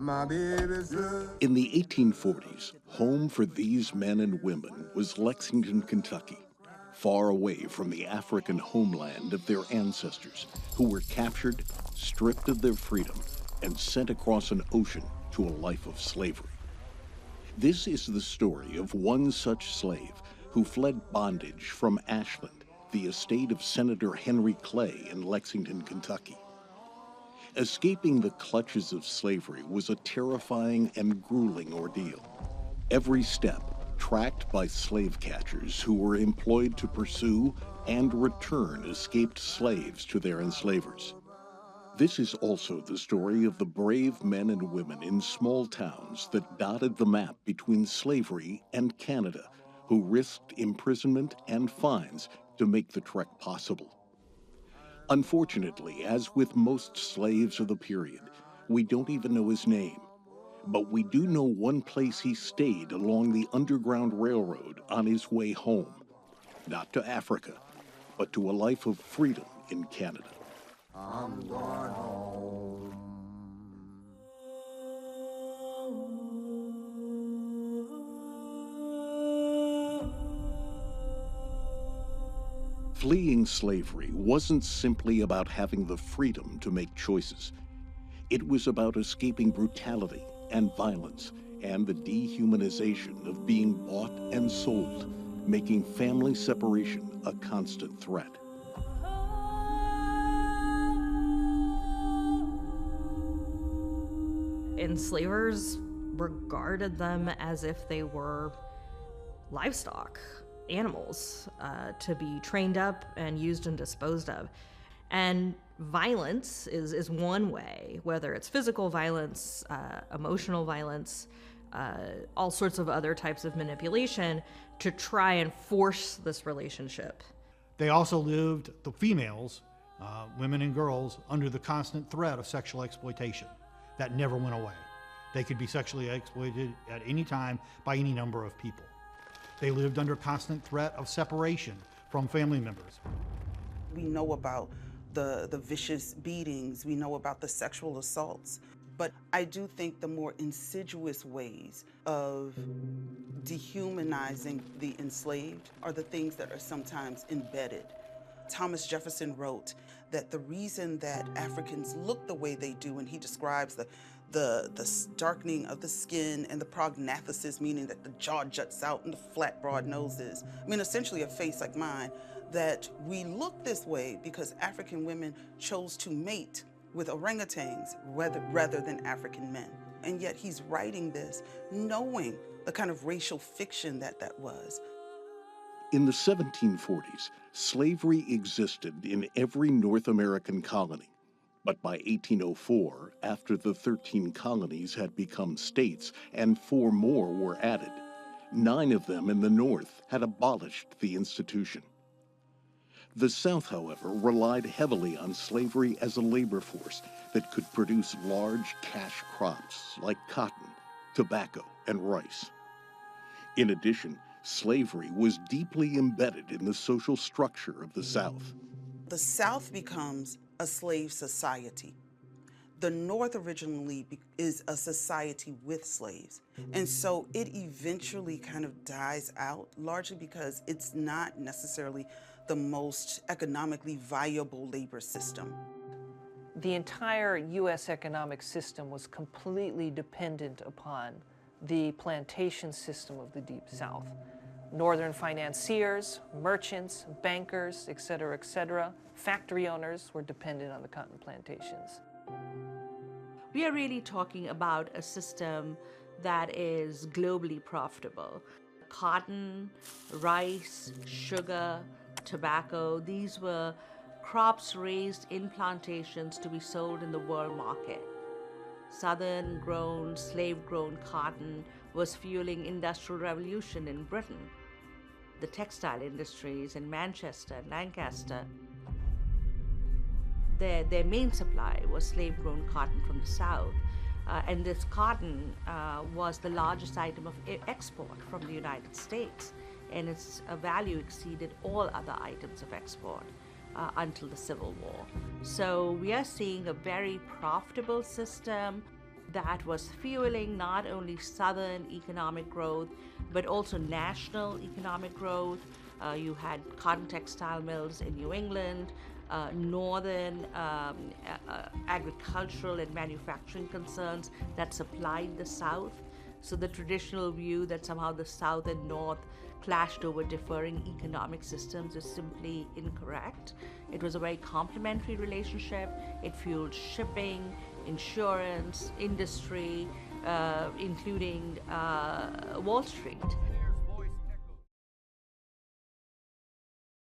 In the 1840s, home for these men and women was Lexington, Kentucky, far away from the African homeland of their ancestors, who were captured, stripped of their freedom, and sent across an ocean to a life of slavery. This is the story of one such slave who fled bondage from Ashland, the estate of Senator Henry Clay in Lexington, Kentucky. Escaping the clutches of slavery was a terrifying and grueling ordeal. Every step tracked by slave catchers who were employed to pursue and return escaped slaves to their enslavers. This is also the story of the brave men and women in small towns that dotted the map between slavery and Canada, who risked imprisonment and fines to make the trek possible. Unfortunately, as with most slaves of the period, we don't even know his name. But we do know one place he stayed along the Underground Railroad on his way home. Not to Africa, but to a life of freedom in Canada. I'm going home. Fleeing slavery wasn't simply about having the freedom to make choices. It was about escaping brutality and violence and the dehumanization of being bought and sold, making family separation a constant threat. Enslavers regarded them as if they were livestock, animals, to be trained up and used and disposed of. And violence is one way, whether it's physical violence, emotional violence, all sorts of other types of manipulation to try and force this relationship. They also lived, the females, women and girls, under the constant threat of sexual exploitation. That never went away. They could be sexually exploited at any time by any number of people. They lived under constant threat of separation from family members. We know about the vicious beatings, we know about the sexual assaults, but I do think the more insidious ways of dehumanizing the enslaved are the things that are sometimes embedded. Thomas Jefferson wrote that the reason that Africans look the way they do, and he describes the darkening of the skin and the prognathsis, meaning that the jaw juts out and the flat, broad noses. I mean, essentially a face like mine, that we look this way because African women chose to mate with orangutans rather than African men. And yet he's writing this knowing the kind of racial fiction that was. In the 1740s, slavery existed in every North American colony. But by 1804, after the 13 colonies had become states and 4 more were added, 9 of them in the North had abolished the institution. The South, however, relied heavily on slavery as a labor force that could produce large cash crops like cotton, tobacco, and rice. In addition, slavery was deeply embedded in the social structure of the South. The South becomes a slave society. The North originally is a society with slaves. And so it eventually kind of dies out, largely because it's not necessarily the most economically viable labor system. The entire U.S. economic system was completely dependent upon the plantation system of the Deep South. Northern financiers, merchants, bankers, et cetera, factory owners were dependent on the cotton plantations. We are really talking about a system that is globally profitable. Cotton, rice, sugar, tobacco, these were crops raised in plantations to be sold in the world market. Southern-grown, slave-grown cotton was fueling industrial revolution in Britain. The textile industries in Manchester and Lancaster, their main supply was slave-grown cotton from the South. And this cotton was the largest item of export from the United States, and its value exceeded all other items of export until the Civil War. So we are seeing a very profitable system, that was fueling not only southern economic growth, but also national economic growth. You had cotton textile mills in New England, northern agricultural and manufacturing concerns that supplied the South. So the traditional view that somehow the South and North clashed over differing economic systems is simply incorrect. It was a very complementary relationship. It fueled shipping, insurance, industry, including Wall Street.